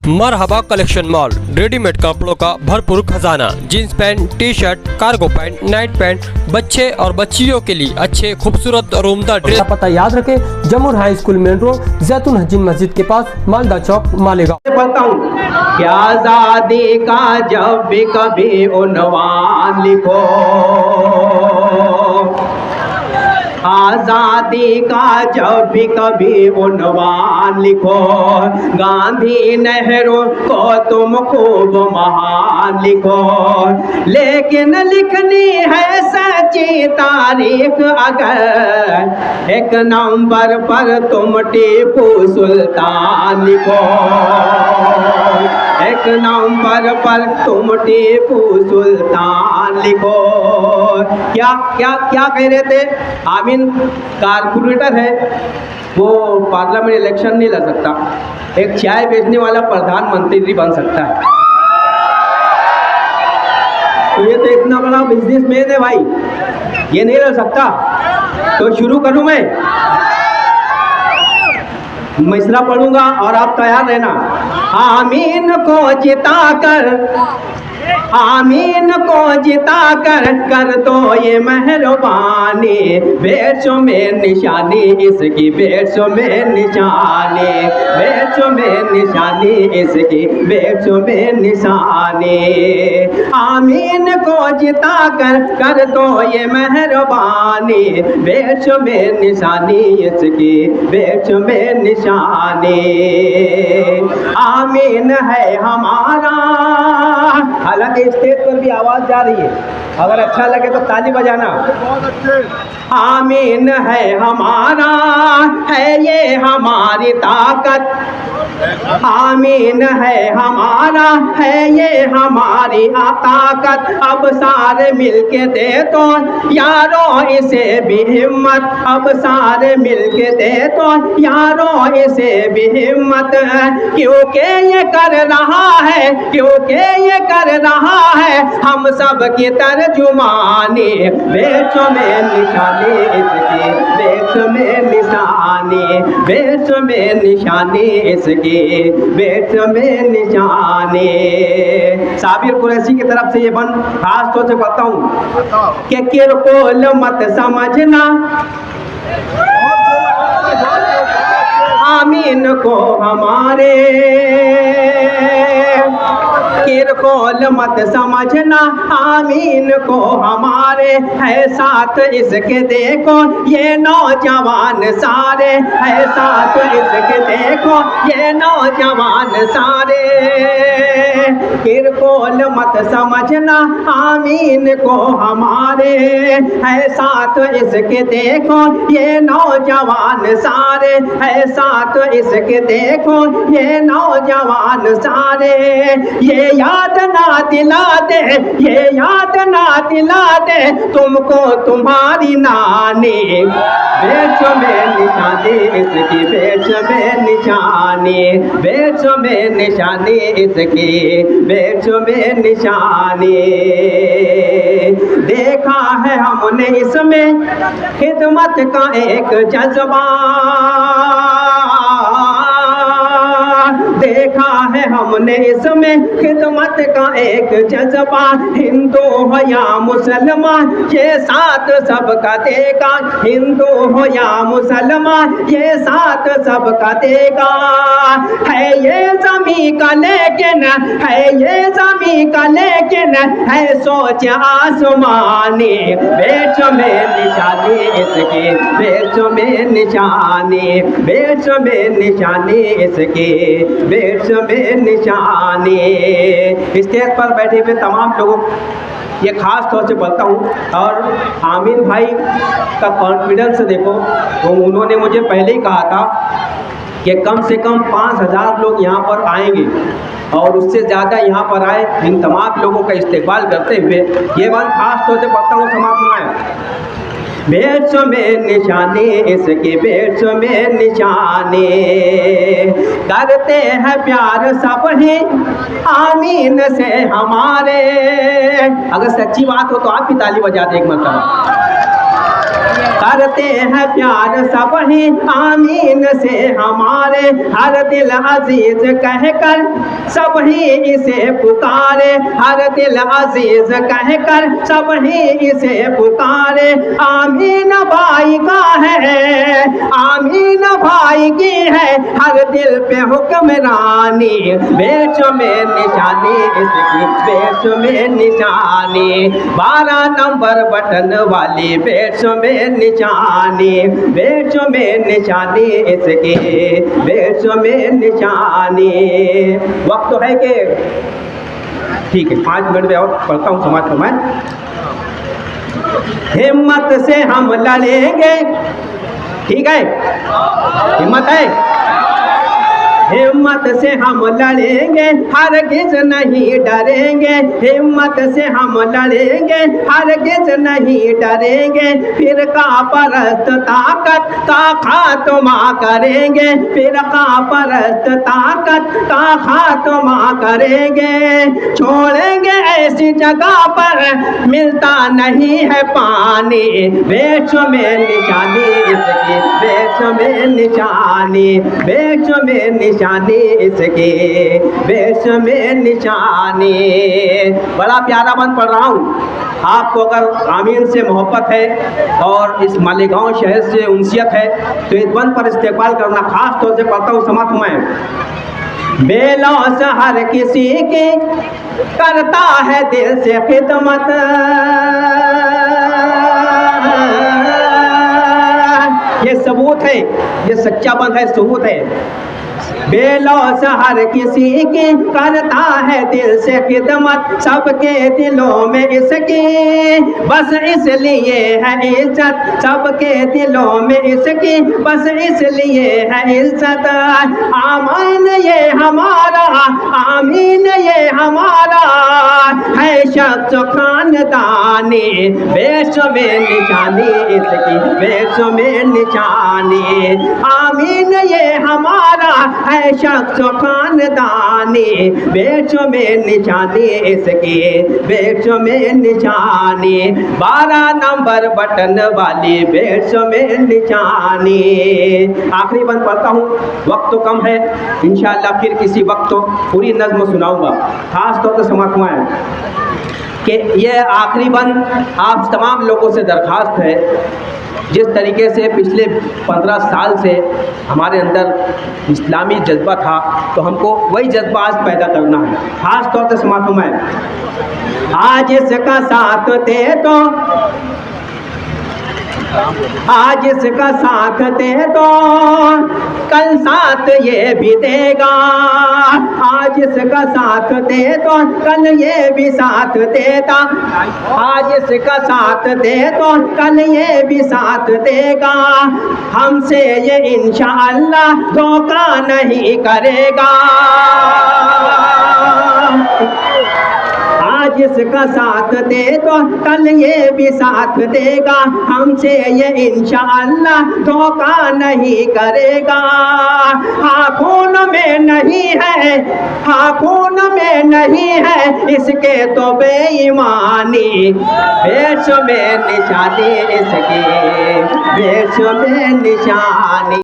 मरहबा collection mall, readymade कपड़ों का भरपूर खजाना, jeans pant, T shirt, cargo pant, night pant, बच्चे और बच्चियों के लिए अच्छे खूबसूरत और उम्दा ड्रेस। पता याद रखे, जमुर हाई स्कूल मेन रोड, जैतून हजीन मस्जिद के पास, मालदा चौक, मालेगांव। बताऊं क्या आजादी का जब भी कभी उन्वान लिखो, आजादी का जब भी कभी उन्वान लिखो, गांधी नेहरू को तुम खूब महान लिखो, लेकिन लिखनी है सच्ची तारीख अगर एक नंबर पर तुम टीपू सुल्तान लिखो, एक नंबर पर तुम टीपू सुल्तान लिखो। क्या क्या क्या कह रहे थे? आमीन कारपोरेटर है, वो पार्लियामेंट इलेक्शन नहीं लड़ सकता, एक चाय बेचने वाला प्रधानमंत्री बन सकता है। तो ये तो इतना बड़ा बिजनेसमैन है भाई, ये नहीं लड़ सकता। तो शुरू करूं मैं मिसरा पढ़ूंगा और आप तैयार रहना। आमीन को जिताकर, आमीन को जिताकर कर दो ये मेहरबानी, बेचो में निशानी इसकी, बेचो में निशानी, बेचो में निशानी इसकी, बेचो में निशानी। आमीन को जिताकर कर दो ये मेहरबानी, बेचो में निशानी इसकी, बेचो में निशानी। आमीन है हमारा, हालांकि स्टेज पर भी आवाज जा रही है, अगर अच्छा लगे तो ताली बजाना। आमीन है हमारा, है ये हमारी ताकत, आमीन है हमारा, है ये हमारी ताकत, अब सारे मिलके दे तो यारों इसे भी हिम्मत, अब सारे मिलके दे तो यारों इसे भी हिम्मत, क्योंकि ये कर रहा है, क्योंकि ये कर रहा है हम सब की तर्जुमानी, बेचो में निशानी इसकी, बेचो में निशानी, बेचो में निशानी इसकी, बेचो में निशानी। साबिर कुरैशी की तरफ से ये बन खास तौर से बताऊं कि किरकोल मत समझना, आमीन को हमारे किरकोल मत समझना, आमीन को हमारे है साथ इसके देखो ये नौजवान सारे, है साथ इसके देखो ये नौजवान सारे, किरकोल मत समझना, आमीन को हमारे है साथ इसके देखो ये नौजवान सारे, है साथ इसके देखो ये नौजवान सारे। ये याद ना दिला दे, ये याद ना दिला दे तुमको तुम्हारी नानी, बेचो में निशानी इसकी, बेचो में निशानी, बेचो में निशानी इसकी, बेचो में निशानी। देखा है हमने इसमें खिदमत का एक जज्बा, देखा है हमने इसमें खिदमत का एक जज्बा, हिंदू हो या मुसलमान ये साथ सबका देगा, हिंदू हो या मुसलमान ये साथ सबका देगा, है ये ज़मीं का लेकिन, है ये ज़मीं का लेकिन है सोच आसमानी, बेचो में निशानी इसकी, बेचो में निशानी, बेचो में निशानी इसकी, बेचो में निशानी। स्टेज पर बैठे हुए तमाम लोगों ये खास तौर से बोलता हूँ, और आमीन भाई का कॉन्फिडेंस देखो, तो उन्होंने मुझे पहले ही कहा था कि कम से कम 5000 लोग यहाँ पर आएंगे और उससे ज़्यादा यहाँ पर आए, इन तमाम लोगों का इस्तेकबाल करते हुए ये बात खास तौर से बोलता हूँ, समाप्त हुआ है। बेचो में निशानी इसकी, बेचो में निशानी, करते हैं प्यार सब ही आमीन से हमारे। अगर सच्ची बात हो तो आप भी ताली बजा दे एक मरतबा। करते हैं प्यार सब ही आमीन से हमारे, हर दिल अजीज कहकर सब ही इसे पुकारे, हर दिल अजीज कहकर सब ही इसे पुकारे। आमीन भाई का है, आमीन भाई की है हर दिल पे हुक्मरानी, बेच में निशानी इसकी, बेच में निशानी 12 नंबर बटन वाली, बेच में निशानी, बेच में निशानी इसकी, बेच में निशानी। वक्त तो है कि ठीक है 5 मिनट में और पढ़ता हूँ समाज को मैं। हिम्मत से हम लड़ेंगे, ठीक है, हिम्मत है, हिम्मत से हम लड़ेंगे हरगिज नहीं डरेंगे, हिम्मत से हम लड़ेंगे हरगिज नहीं डरेंगे। फिर का परस्त ताकत का खात्मा करेंगे, फिर का परस्त ताकत का खात्मा करेंगे। छोड़ेंगे ऐसी जगह पर मिलता नहीं है पानी, बेच में निशानी इसकी, बेच में निशानी, बेच में निशानी इसके, बेच में निशानी। बड़ा प्यारा बंद पढ़ रहा हूँ। आपको अगर आमीन से मोहब्बत है और इस मालेगांव शहर से उनसियत है तो इस बंद पर इस्तेमाल करना। खास तौर से पढ़ता हूँ समाप्त मैं। बेलौस हर किसी की करता है दिल से खिदमत, ये सबूत है, ये सच्चा बंद है, सबूत है। बेलौस हर किसी की करता है दिल से खिदमत, सबके दिलों में इसकी बस इसलिए है इज्जत, सबके दिलों में इसकी बस इसलिए है इज्जत। आमीन ये हमारा, आमीन ये हमारा है शख्स खानदानी, बेच में निशानी इसकी, बेच में निशानी। आमीन ये हमारा है शख्स खानदानी, बेच में निशानी इसकी, बेच में निशानी 12 नंबर बटन वाली, बेच में निशानी। आखिरी बंद पढ़ता हूँ, वक्त तो कम है, इंशाअल्लाह फिर किसी वक्त तो पूरी नज़्म सुनाऊंगा। खास तौर पर समाप्त हुआ है कि ये आखिरी बंद आप तमाम लोगों से दरख्वास्त है, जिस तरीके से पिछले 15 साल से हमारे अंदर इस्लामी जज्बा था तो हमको वही जज्बा आज पैदा करना है। खास तौर से समाप्त मैं आज इसका साथ दे तो, आज इसका साथ दे दो कल साथ ये भी देगा, आज इसका साथ दे दो कल ये भी साथ देता, आज इसका साथ दे दो कल ये भी साथ देगा। हमसे ये इंशाअल्लाह धोखा नहीं करेगा, आज इसका साथ दे तो कल ये भी साथ देगा, हमसे ये इंशाअल्लाह धोखा नहीं करेगा। हाँ खून में नहीं है, हाँ खून में नहीं है इसके तो बेईमानी, बेच में निशानी इसकी, बेच में निशानी।